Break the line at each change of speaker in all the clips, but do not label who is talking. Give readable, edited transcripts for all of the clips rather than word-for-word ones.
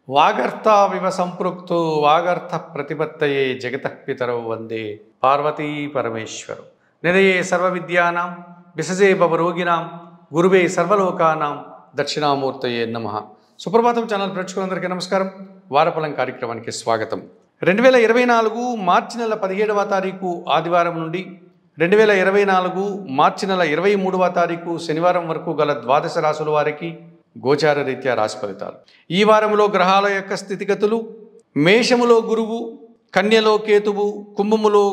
వాగర్తావివ సంపృక్తో వాగర్త ప్రతిపత్తయే జగతః పితరౌ వందే పార్వతీ పరమేశ్వరు నిదయే సర్వవిద్యానాం విసజే భవరోగిణాం గురువే సర్వలోకానాం దక్షిణామూర్తయే నమః. సుప్రభాతం ఛానల్ ప్రేక్షకులందరికీ నమస్కారం. వారఫలం కార్యక్రమానికి స్వాగతం. 2024 మార్చి నెల 17వ తారీఖు ఆదివారం నుండి 2024 మార్చి నెల 23వ తారీఖు శనివారం వరకు గల ద్వాదశ రాశుల వారికి గోచార రీత్యా రాశి ఫలితాలు. ఈ వారంలో గ్రహాల యొక్క స్థితిగతులు: మేషములో గురువు, కన్యలో కేతువు, కుంభములో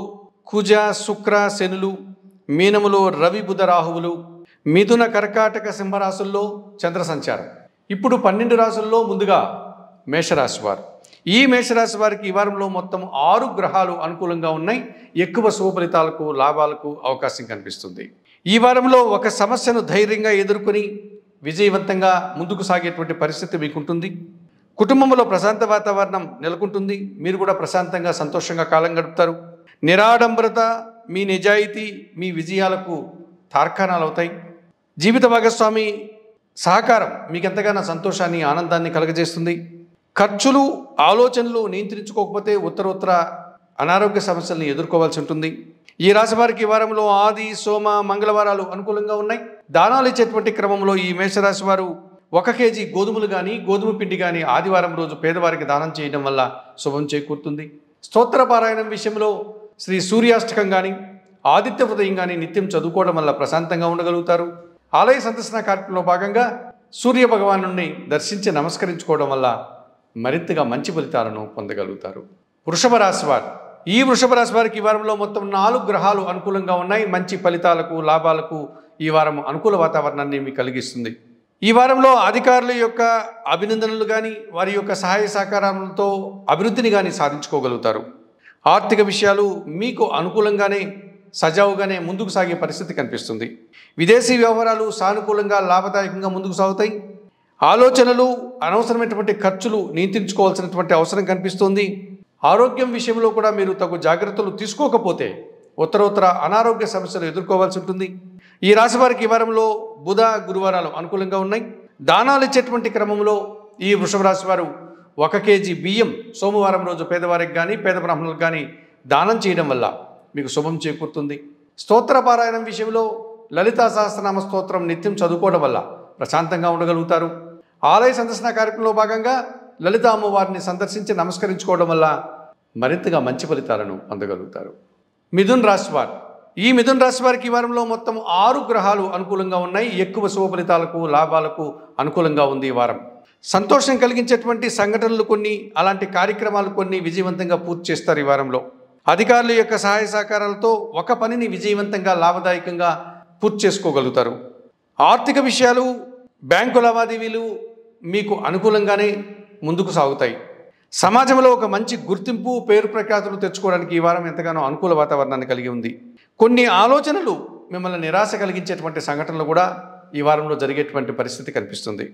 కుజ శుక్ర శనులు, మీనములో రవి బుధ రాహువులు, మిథున కర్కాటక సింహరాశుల్లో చంద్ర సంచారం. ఇప్పుడు 12 రాశుల్లో ముందుగా మేషరాశి వారు. ఈ మేషరాశి వారికి ఈ వారంలో మొత్తం 6 గ్రహాలు అనుకూలంగా ఉన్నాయి. ఎక్కువ శుభ ఫలితాలకు లాభాలకు అవకాశం కనిపిస్తుంది. ఈ వారంలో ఒక సమస్యను ధైర్యంగా ఎదుర్కొని విజయవంతంగా ముందుకు సాగేటువంటి పరిస్థితి మీకుంటుంది. కుటుంబంలో ప్రశాంత వాతావరణం నెలకొంటుంది. మీరు కూడా ప్రశాంతంగా సంతోషంగా కాలం గడుపుతారు. నిరాడంబరత, మీ నిజాయితీ మీ విజయాలకు తార్కాణాలు అవుతాయి. జీవిత భాగస్వామి సహకారం మీకు ఎంతగానో సంతోషాన్ని ఆనందాన్ని కలగజేస్తుంది. ఖర్చులు ఆలోచనలు నియంత్రించుకోకపోతే ఉత్తరోత్తర అనారోగ్య సమస్యలను ఎదుర్కోవాల్సి ఉంటుంది. ఈ రాశి వారికి ఈ వారంలో ఆది సోమ మంగళవారాలు అనుకూలంగా ఉన్నాయి. దానాలు ఇచ్చేటువంటి క్రమంలో ఈ మేషరాశి వారు 1 కేజీ గోధుమలు కానీ గోధుమ పిండి కానీ ఆదివారం రోజు పేదవారికి దానం చేయడం వల్ల శుభం చేకూరుతుంది. స్తోత్ర పారాయణం విషయంలో శ్రీ సూర్యాష్టకం కానీ ఆదిత్య హృదయం కానీ నిత్యం చదువుకోవడం వల్ల ప్రశాంతంగా ఉండగలుగుతారు. ఆలయ సందర్శన కార్యక్రమంలో భాగంగా సూర్య భగవాను దర్శించి నమస్కరించుకోవడం వల్ల మరింతగా మంచి ఫలితాలను పొందగలుగుతారు. వృషభ రాశి వారు. ఈ వృషభ రాశి వారికి ఈ వారంలో మొత్తం 4 గ్రహాలు అనుకూలంగా ఉన్నాయి. మంచి ఫలితాలకు లాభాలకు ఈ వారం అనుకూల వాతావరణాన్ని మీకు కలిగిస్తుంది. ఈ వారంలో అధికారుల యొక్క అభినందనలు కానీ వారి యొక్క సహాయ సహకారాలతో అభివృద్ధిని కానీ సాధించుకోగలుగుతారు. ఆర్థిక విషయాలు మీకు అనుకూలంగానే సజావుగానే ముందుకు సాగే పరిస్థితి కనిపిస్తుంది. విదేశీ వ్యవహారాలు సానుకూలంగా లాభదాయకంగా ముందుకు సాగుతాయి. ఆలోచనలు అనవసరమైనటువంటి ఖర్చులు నియంత్రించుకోవాల్సినటువంటి అవసరం కనిపిస్తుంది. ఆరోగ్యం విషయంలో కూడా మీరు తగు జాగ్రత్తలు తీసుకోకపోతే ఉత్తరోత్తర అనారోగ్య సమస్యలు ఎదుర్కోవాల్సి ఉంటుంది. ఈ రాశి వారికి ఈ వారంలో బుధ గురువారాలు అనుకూలంగా ఉన్నాయి. దానాలు ఇచ్చేటువంటి క్రమంలో ఈ వృషభ రాశి వారు 1 కేజీ బియ్యం సోమవారం రోజు పేదవారికి కానీ పేద బ్రాహ్మణులకు కానీ దానం చేయడం వల్ల మీకు శుభం చేకూరుతుంది. స్తోత్ర పారాయణం విషయంలో లలితా సహస్రనామ స్తోత్రం నిత్యం చదువుకోవడం వల్ల ప్రశాంతంగా ఉండగలుగుతారు. ఆలయ సందర్శన కార్యక్రమంలో భాగంగా లలిత అమ్మవారిని సందర్శించి నమస్కరించుకోవడం వల్ల మరింతగా మంచి ఫలితాలను పొందగలుగుతారు. మిథున్ రాశి వారు. ఈ మిథున్ రాశి వారికి ఈ వారంలో మొత్తం 6 గ్రహాలు అనుకూలంగా ఉన్నాయి. ఎక్కువ శుభ ఫలితాలకు లాభాలకు అనుకూలంగా ఉంది ఈ వారం. సంతోషం కలిగించేటువంటి సంఘటనలు కొన్ని, అలాంటి కార్యక్రమాలు కొన్ని విజయవంతంగా పూర్తి చేస్తారు. ఈ వారంలో అధికారుల యొక్క సహాయ సహకారాలతో ఒక పనిని విజయవంతంగా లాభదాయకంగా పూర్తి చేసుకోగలుగుతారు. ఆర్థిక విషయాలు బ్యాంకు లావాదేవీలు మీకు అనుకూలంగానే ముందుకు సాగుతాయి. సమాజంలో ఒక మంచి గుర్తింపు పేరు ప్రఖ్యాతులు తెచ్చుకోవడానికి ఈ వారం ఎంతగానో అనుకూల వాతావరణాన్ని కలిగి ఉంది. కొన్ని ఆలోచనలు మిమ్మల్ని నిరాశ కలిగించేటువంటి సంఘటనలు కూడా ఈ వారంలో జరిగేటువంటి పరిస్థితి కనిపిస్తుంది.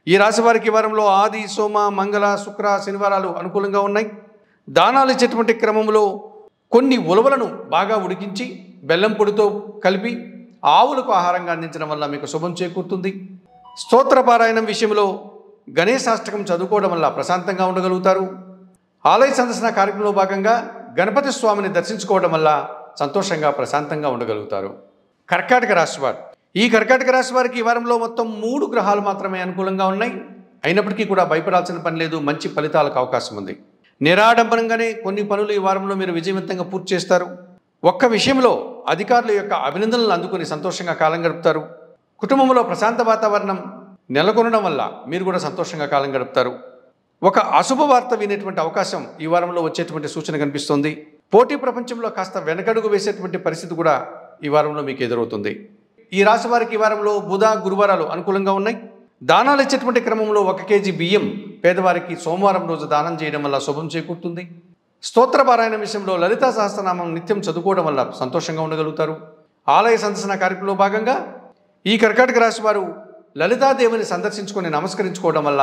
ఈ రాశి వారికి ఈ వారంలో ఆది సోమ మంగళ శుక్ర శనివారాలు అనుకూలంగా ఉన్నాయి. దానాలు ఇచ్చేటువంటి క్రమంలో కొన్ని ఉలవలను బాగా ఉడికించి బెల్లం పొడితో కలిపి ఆవులకు ఆహారంగా అందించడం వల్ల మీకు శుభం చేకూరుతుంది. స్తోత్ర పారాయణం విషయంలో గణేశాష్టకం చదువుకోవడం వల్ల ప్రశాంతంగా ఉండగలుగుతారు. ఆలయ సందర్శన కార్యక్రమంలో భాగంగా గణపతి స్వామిని దర్శించుకోవడం వల్ల సంతోషంగా ప్రశాంతంగా ఉండగలుగుతారు. కర్కాటక రాశి వారు. ఈ కర్కాటక రాశి వారికి ఈ వారంలో మొత్తం 3 గ్రహాలు మాత్రమే అనుకూలంగా ఉన్నాయి. అయినప్పటికీ కూడా భయపడాల్సిన పని లేదు. మంచి ఫలితాలకు అవకాశం ఉంది. నిరాడంబరంగానే కొన్ని పనులు ఈ వారంలో మీరు విజయవంతంగా పూర్తి చేస్తారు. ఒక్క విషయంలో అధికారుల యొక్క అభినందనలు అందుకుని సంతోషంగా కాలం గడుపుతారు. కుటుంబంలో ప్రశాంత వాతావరణం నెలకొనడం వల్ల మీరు కూడా సంతోషంగా కాలం గడుపుతారు. ఒక అశుభ వార్త వినేటువంటి అవకాశం ఈ వారంలో వచ్చేటువంటి సూచన కనిపిస్తుంది. పోటీ ప్రపంచంలో కాస్త వెనకడుగు వేసేటువంటి పరిస్థితి కూడా ఈ వారంలో మీకు ఎదురవుతుంది. ఈ రాశి వారికి ఈ వారంలో బుధ గురువారాలు అనుకూలంగా ఉన్నాయి. దానాలు ఇచ్చేటువంటి క్రమంలో 1 కేజీ బియ్యం పేదవారికి సోమవారం రోజు దానం చేయడం వల్ల శుభం చేకూరుతుంది. స్తోత్ర పారాయణ విషయంలో లలితా సహస్రనామం నిత్యం చదువుకోవడం వల్ల సంతోషంగా ఉండగలుగుతారు. ఆలయ సందర్శన కార్యక్రమంలో భాగంగా ఈ కర్కాటక రాశి వారు లలితాదేవిని సందర్శించుకొని నమస్కరించుకోవడం వల్ల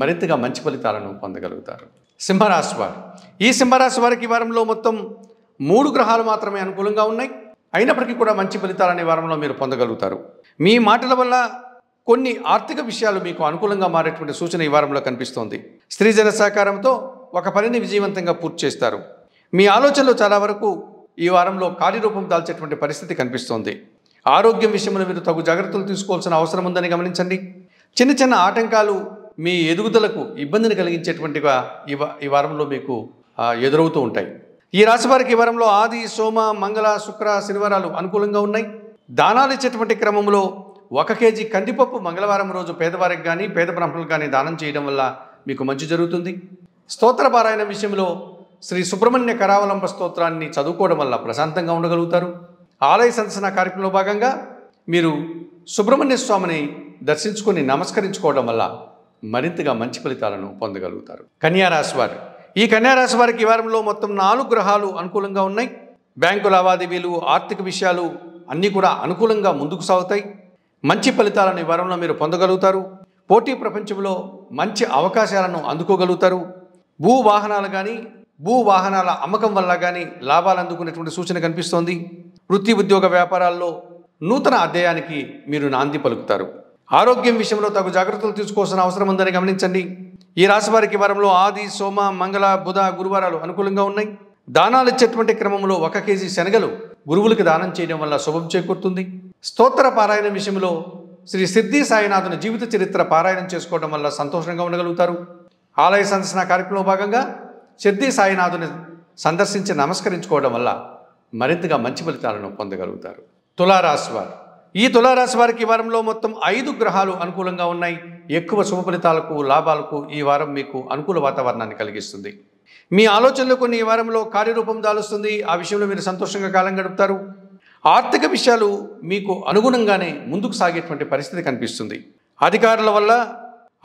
మరింతగా మంచి ఫలితాలను పొందగలుగుతారు. సింహరాశి వారు. ఈ సింహరాశి వారికి ఈ వారంలో మొత్తం 3 గ్రహాలు మాత్రమే అనుకూలంగా ఉన్నాయి. అయినప్పటికీ కూడా మంచి ఫలితాలని వారంలో మీరు పొందగలుగుతారు. మీ మాటల వల్ల కొన్ని ఆర్థిక విషయాలు మీకు అనుకూలంగా మారేటువంటి సూచన ఈ వారంలో కనిపిస్తోంది. స్త్రీజన సహకారంతో ఒక పనిని విజయవంతంగా పూర్తి చేస్తారు. మీ ఆలోచనలు చాలా వరకు ఈ వారంలో కార్యరూపం దాల్చేటువంటి పరిస్థితి కనిపిస్తోంది. ఆరోగ్యం విషయంలో మీరు తగు జాగ్రత్తలు తీసుకోవాల్సిన అవసరం ఉందని గమనించండి. చిన్న చిన్న ఆటంకాలు మీ ఎదుగుదలకు ఇబ్బందిని కలిగించేటువంటిగా ఈ వారంలో మీకు ఎదురవుతూ ఉంటాయి. ఈ రాశి వారికి ఈ వారంలో ఆది, సోమ, మంగళ, శుక్ర, శనివారాలు అనుకూలంగా ఉన్నాయి. దానాలు ఇచ్చేటువంటి క్రమంలో 1 కేజీ కందిపప్పు మంగళవారం రోజు పేదవారికి కానీ పేద బ్రాహ్మణులకు కానీ దానం చేయడం వల్ల మీకు మంచి జరుగుతుంది. స్తోత్ర పారాయణ విషయంలో శ్రీ సుబ్రహ్మణ్య కరావలంబ స్తోత్రాన్ని చదువుకోవడం వల్ల ప్రశాంతంగా ఉండగలుగుతారు. ఆలయ సందర్శన కార్యక్రమంలో భాగంగా మీరు సుబ్రహ్మణ్య స్వామిని దర్శించుకొని నమస్కరించుకోవడం వల్ల మరింతగా మంచి ఫలితాలను పొందగలుగుతారు. కన్యారాశి వారు, ఈ కన్యారాశి వారికి ఈ వారంలో మొత్తం 4 గ్రహాలు అనుకూలంగా ఉన్నాయి. బ్యాంకు లావాదేవీలు, ఆర్థిక విషయాలు అన్నీ కూడా అనుకూలంగా ముందుకు సాగుతాయి. మంచి ఫలితాలను ఈ వారంలో మీరు పొందగలుగుతారు. పోటీ ప్రపంచంలో మంచి అవకాశాలను అందుకోగలుగుతారు. భూ వాహనాల అమ్మకం వల్ల కానీ లాభాలు అందుకునేటువంటి సూచన కనిపిస్తోంది. వృత్తి, ఉద్యోగ, వ్యాపారాల్లో నూతన అధ్యాయానికి మీరు నాంది పలుకుతారు. ఆరోగ్యం విషయంలో తగు జాగ్రత్తలు తీసుకోవాల్సిన అవసరం ఉందని గమనించండి. ఈ రాశి వారికి వారంలో ఆది, సోమ, మంగళ, బుధ, గురువారాలు అనుకూలంగా ఉన్నాయి. దానాలు ఇచ్చేటువంటి క్రమంలో 1 కేజీ శనగలు గురువులకు దానం చేయడం వల్ల శుభం చేకూరుతుంది. స్తోత్ర పారాయణ విషయంలో శ్రీ సిద్ధి సాయినాథుని జీవిత చరిత్ర పారాయణం చేసుకోవడం వల్ల సంతోషంగా ఉండగలుగుతారు. ఆలయ సందర్శన కార్యక్రమంలో భాగంగా సిద్ధి సాయినాథుని సందర్శించి నమస్కరించుకోవడం వల్ల మరింతగా మంచి ఫలితాలను పొందగలుగుతారు. తులారాశి వారు, ఈ తులారాశి వారికి ఈ వారంలో మొత్తం 5 గ్రహాలు అనుకూలంగా ఉన్నాయి. ఎక్కువ శుభ ఫలితాలకు, లాభాలకు ఈ వారం మీకు అనుకూల వాతావరణాన్ని కలిగిస్తుంది. మీ ఆలోచనలు కొన్ని ఈ వారంలో కార్యరూపం దాలుస్తుంది. ఆ విషయంలో మీరు సంతోషంగా కాలం గడుపుతారు. ఆర్థిక విషయాలు మీకు అనుగుణంగానే ముందుకు సాగేటువంటి పరిస్థితి కనిపిస్తుంది. అధికారుల వల్ల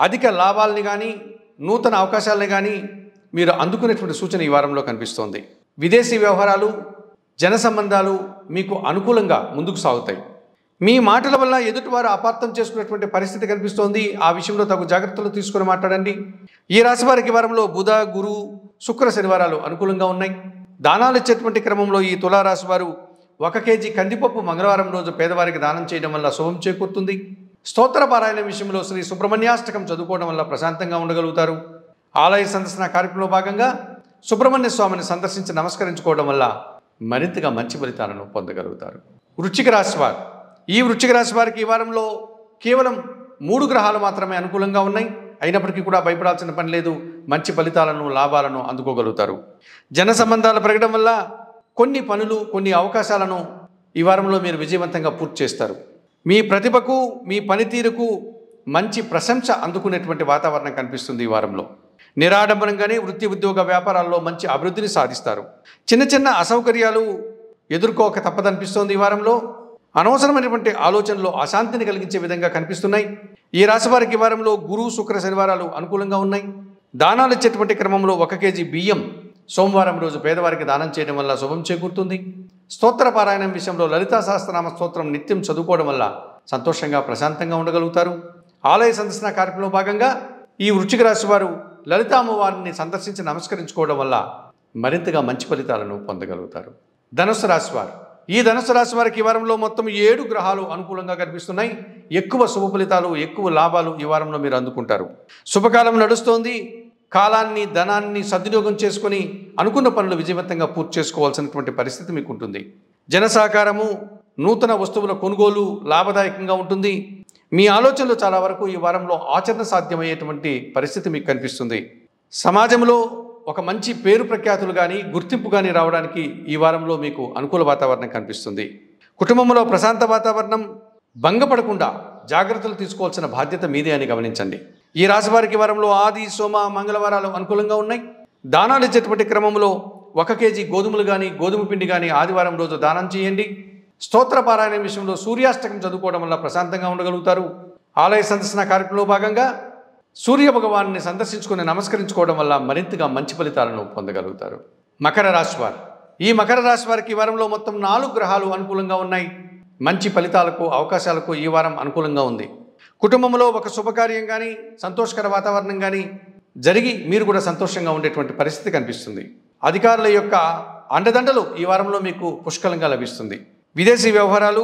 అధిక లాభాలని కానీ నూతన అవకాశాలని కానీ మీరు అందుకునేటువంటి సూచన ఈ వారంలో కనిపిస్తోంది. విదేశీ వ్యవహారాలు, జన సంబంధాలు మీకు అనుకూలంగా ముందుకు సాగుతాయి. మీ మాటల వల్ల ఎదుటివారు అపార్థం చేసుకునేటువంటి పరిస్థితి కనిపిస్తోంది. ఆ విషయంలో తగు జాగ్రత్తలు తీసుకుని మాట్లాడండి. ఈ రాశి వారికి వారంలో బుధ, గురు, శుక్ర, శనివారాలు అనుకూలంగా ఉన్నాయి. దానాలు ఇచ్చేటువంటి క్రమంలో ఈ తులారాశి వారు 1 కేజీ కందిపప్పు మంగళవారం రోజు పేదవారికి దానం చేయడం వల్ల శుభం చేకూరుతుంది. స్తోత్ర పారాయణ విషయంలో శ్రీ సుబ్రహ్మణ్యాష్టకం చదువుకోవడం వల్ల ప్రశాంతంగా ఉండగలుగుతారు. ఆలయ సందర్శన కార్యక్రమంలో భాగంగా సుబ్రహ్మణ్య స్వామిని సందర్శించి నమస్కరించుకోవడం వల్ల మరింతగా మంచి ఫలితాలను పొందగలుగుతారు. వృశ్చిక రాశి వారు, ఈ వృశ్చిక రాశి వారికి ఈ వారంలో కేవలం 3 గ్రహాలు మాత్రమే అనుకూలంగా ఉన్నాయి. అయినప్పటికీ కూడా భయపడాల్సిన పని లేదు. మంచి ఫలితాలను, లాభాలను అందుకోగలుగుతారు. జన సంబంధాలు పెరగడం వల్ల కొన్ని పనులు, కొన్ని అవకాశాలను ఈ వారంలో మీరు విజయవంతంగా పూర్తి చేస్తారు. మీ ప్రతిభకు, మీ పనితీరుకు మంచి ప్రశంస అందుకునేటువంటి వాతావరణం కనిపిస్తుంది ఈ వారంలో. నిరాడంబరంగానే వృత్తి, ఉద్యోగ, వ్యాపారాల్లో మంచి అభివృద్ధిని సాధిస్తారు. చిన్న చిన్న అసౌకర్యాలు ఎదుర్కోక తప్పదనిపిస్తోంది ఈ వారంలో. అనవసరమైనటువంటి ఆలోచనలు అశాంతిని కలిగించే విధంగా కనిపిస్తున్నాయి. ఈ రాశి వారికి ఈ వారంలో గురు, శుక్ర, శనివారాలు అనుకూలంగా ఉన్నాయి. దానాలు ఇచ్చేటువంటి క్రమంలో 1 కేజీ బియ్యం సోమవారం రోజు పేదవారికి దానం చేయడం వల్ల శుభం చేకూరుతుంది. స్తోత్ర పారాయణం విషయంలో లలితా సహస్రనామ స్తోత్రం నిత్యం చదువుకోవడం వల్ల సంతోషంగా, ప్రశాంతంగా ఉండగలుగుతారు. ఆలయ సందర్శన కార్యక్రమంలో భాగంగా ఈ వృశ్చిక రాశి వారు లలితా అమ్మవారిని సందర్శించి నమస్కరించుకోవడం వల్ల మరింతగా మంచి ఫలితాలను పొందగలుగుతారు. ధనుస్సు రాశి వారు, ఈ ధనుస్సు రాశి వారికి ఈ వారంలో మొత్తం 7 గ్రహాలు అనుకూలంగా కనిపిస్తున్నాయి. ఎక్కువ శుభ ఫలితాలు, ఎక్కువ లాభాలు ఈ వారంలో మీరు అందుకుంటారు. శుభకాలం నడుస్తోంది. కాలాన్ని, ధనాన్ని సద్వినియోగం చేసుకొని అనుకున్న పనులు విజయవంతంగా పూర్తి చేసుకోవాల్సినటువంటి పరిస్థితి మీకు ఉంటుంది. జన సహకారము, నూతన వస్తువుల కొనుగోలు లాభదాయకంగా ఉంటుంది. మీ ఆలోచనలు చాలా వరకు ఈ వారంలో ఆచరణ సాధ్యమయ్యేటువంటి పరిస్థితి మీకు కనిపిస్తుంది. సమాజంలో ఒక మంచి పేరు ప్రఖ్యాతులు కానీ, గుర్తింపు కానీ రావడానికి ఈ వారంలో మీకు అనుకూల వాతావరణం కనిపిస్తుంది. కుటుంబంలో ప్రశాంత వాతావరణం, భంగపడకుండా జాగ్రత్తలు తీసుకోవాల్సిన బాధ్యత మీదే అని గమనించండి. ఈ రాశి వారికి వారంలో ఆది, సోమ, మంగళవారాలు అనుకూలంగా ఉన్నాయి. దానాలు ఇచ్చేటువంటి క్రమంలో 1 కేజీ గోధుమలు కానీ, గోధుమ పిండి కానీ ఆదివారం రోజు దానం చేయండి. స్తోత్ర పారాయణ విషయంలో సూర్యాష్టకం చదువుకోవడం వల్ల ప్రశాంతంగా ఉండగలుగుతారు. ఆలయ సందర్శన కార్యక్రమంలో భాగంగా సూర్య భగవాన్ని సందర్శించుకుని నమస్కరించుకోవడం వల్ల మరింతగా మంచి ఫలితాలను పొందగలుగుతారు. మకర రాశి వారు, ఈ మకర రాశి వారికి ఈ వారంలో మొత్తం 4 గ్రహాలు అనుకూలంగా ఉన్నాయి. మంచి ఫలితాలకు, అవకాశాలకు ఈ వారం అనుకూలంగా ఉంది. కుటుంబంలో ఒక శుభకార్యం కానీ, సంతోషకర వాతావరణం కానీ జరిగి మీరు కూడా సంతోషంగా ఉండేటువంటి పరిస్థితి కనిపిస్తుంది. అధికారుల యొక్క అండదండలు ఈ వారంలో మీకు పుష్కలంగా లభిస్తుంది. విదేశీ వ్యవహారాలు,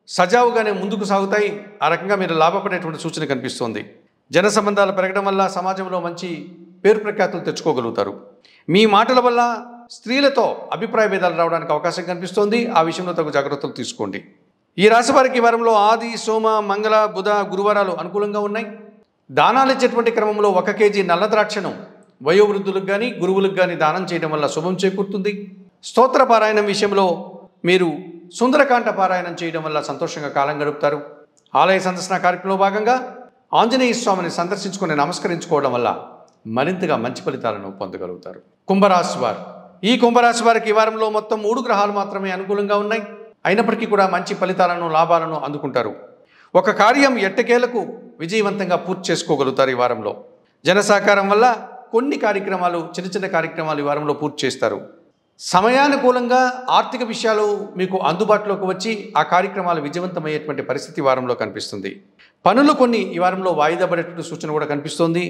సజావుగానే ముందుకు సాగుతాయి. ఆ రకంగా మీరు లాభపడేటువంటి సూచన కనిపిస్తోంది. జన సంబంధాలు పెరగడం వల్ల సమాజంలో మంచి పేరు ప్రఖ్యాతులు తెచ్చుకోగలుగుతారు. మీ మాటల వల్ల స్త్రీలతో అభిప్రాయ భేదాలు రావడానికి అవకాశం కనిపిస్తోంది. ఆ విషయంలో తగు జాగ్రత్తలు తీసుకోండి. ఈ రాశి వారికి ఈ వారంలో ఆది, సోమ, మంగళ, బుధ, గురువారాలు అనుకూలంగా ఉన్నాయి. దానాలు ఇచ్చేటువంటి క్రమంలో 1 కేజీ నల్ల ద్రాక్షను వయోవృద్ధులకు కానీ గురువులకు కానీ దానం చేయడం వల్ల శుభం చేకూరుతుంది. స్తోత్ర పారాయణం విషయంలో మీరు సుందరకాండ పారాయణం చేయడం వల్ల సంతోషంగా కాలం గడుపుతారు. ఆలయ సందర్శన కార్యక్రమంలో భాగంగా ఆంజనేయ స్వామిని సందర్శించుకొని నమస్కరించుకోవడం వల్ల మరింతగా మంచి ఫలితాలను పొందగలుగుతారు. కుంభరాశి వారు, ఈ కుంభరాశి వారికి ఈ వారంలో మొత్తం 3 గ్రహాలు మాత్రమే అనుకూలంగా ఉన్నాయి. అయినప్పటికీ కూడా మంచి ఫలితాలను, లాభాలను అందుకుంటారు. ఒక కార్యం ఎట్టకేలకు విజయవంతంగా పూర్తి చేసుకోగలుగుతారు. ఈ వారంలో జన సహకారం వల్ల కొన్ని కార్యక్రమాలు, చిన్న చిన్న కార్యక్రమాలు ఈ వారంలో పూర్తి చేస్తారు. సమయానుకూలంగా ఆర్థిక విషయాలు మీకు అందుబాటులోకి వచ్చి ఆ కార్యక్రమాలు విజయవంతమయ్యేటువంటి పరిస్థితి ఈ వారంలో కనిపిస్తుంది. పనులు కొన్ని ఈ వారంలో వాయిదా పడేటువంటి సూచన కూడా కనిపిస్తోంది.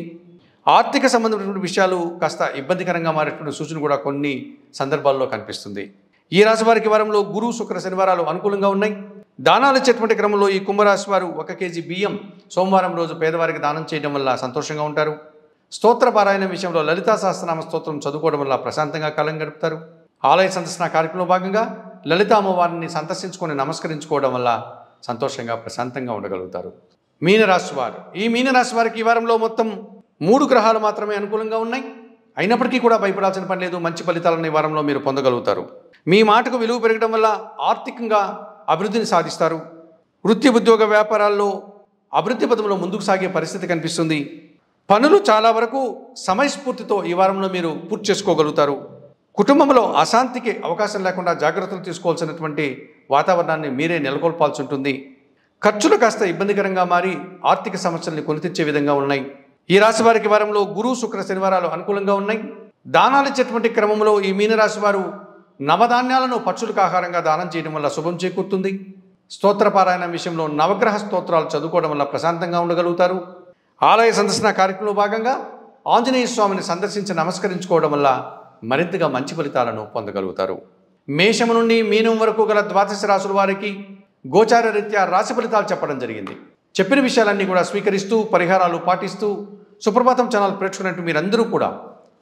ఆర్థిక సంబంధమైనటువంటి విషయాలు కాస్త ఇబ్బందికరంగా మారేటువంటి సూచన కూడా కొన్ని సందర్భాల్లో కనిపిస్తుంది. ఈ రాశి వారికి వారంలో గురు, శుక్ర, శనివారాలు అనుకూలంగా ఉన్నాయి. దానాలు ఇచ్చేటువంటి క్రమంలో ఈ కుంభరాశి వారు 1 కేజీ బియ్యం సోమవారం రోజు పేదవారికి దానం చేయడం వల్ల సంతోషంగా ఉంటారు. స్తోత్ర పారాయణ విషయంలో లలితా సహస్రనామ స్తోత్రం చదువుకోవడం వల్ల ప్రశాంతంగా కాలం గడుపుతారు. ఆలయ సందర్శన కార్యక్రమంలో భాగంగా లలితా అమ్మవారిని సందర్శించుకొని నమస్కరించుకోవడం వల్ల సంతోషంగా ప్రశాంతంగా ఉండగలుగుతారు. మీనరాశి వారు, ఈ మీనరాశి వారికి ఈ వారంలో మొత్తం 3 గ్రహాలు మాత్రమే అనుకూలంగా ఉన్నాయి. అయినప్పటికీ కూడా భయపడాల్సిన పని లేదు. మంచి ఫలితాలను ఈ వారంలో మీరు పొందగలుగుతారు. మీ మాటకు విలువ పెరగడం వల్ల ఆర్థికంగా అభివృద్ధిని సాధిస్తారు. వృత్తి, ఉద్యోగ, వ్యాపారాల్లో అభివృద్ధి పదంలో ముందుకు సాగే పరిస్థితి కనిపిస్తుంది. పనులు చాలా వరకు సమయస్ఫూర్తితో ఈ వారంలో మీరు పూర్తి చేసుకోగలుగుతారు. కుటుంబంలో అశాంతికి అవకాశం లేకుండా జాగ్రత్తలు తీసుకోవాల్సినటువంటి వాతావరణాన్ని మీరే నెలకొల్పాల్సి ఉంటుంది. ఖర్చులు కాస్త ఇబ్బందికరంగా మారి ఆర్థిక సమస్యల్ని కొని తెచ్చే విధంగా ఉన్నాయి. ఈ రాశి వారికి వారంలో గురు, శుక్ర, శనివారాలు అనుకూలంగా ఉన్నాయి. దానాలు ఇచ్చేటువంటి క్రమంలో ఈ మీనరాశి వారు నవధాన్యాలను పక్షులకు ఆహారంగా దానం చేయడం వల్ల శుభం చేకూరుతుంది. స్తోత్ర పారాయణం విషయంలో నవగ్రహ స్తోత్రాలు చదువుకోవడం వల్ల ప్రశాంతంగా ఉండగలుగుతారు. ఆలయ సందర్శన కార్యక్రమంలో భాగంగా ఆంజనేయ స్వామిని సందర్శించి నమస్కరించుకోవడం వల్ల మరింతగా మంచి ఫలితాలను పొందగలుగుతారు. మేషము నుండి మీనం వరకు గల 12 రాశుల వారికి గోచార రీత్యా రాశి ఫలితాలు చెప్పడం జరిగింది. చెప్పిన విషయాలన్నీ కూడా స్వీకరిస్తూ పరిహారాలు పాటిస్తూ సుప్రభాతం ఛానల్ ప్రేక్షకున్నట్టు మీరందరూ కూడా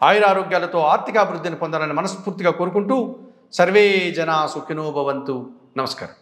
ఆయురారోగ్యాలతో ఆర్థిక అభివృద్ధిని పొందాలని మనస్ఫూర్తిగా కోరుకుంటూ సర్వే జనా సుఖినో భవంతు. నమస్కారం.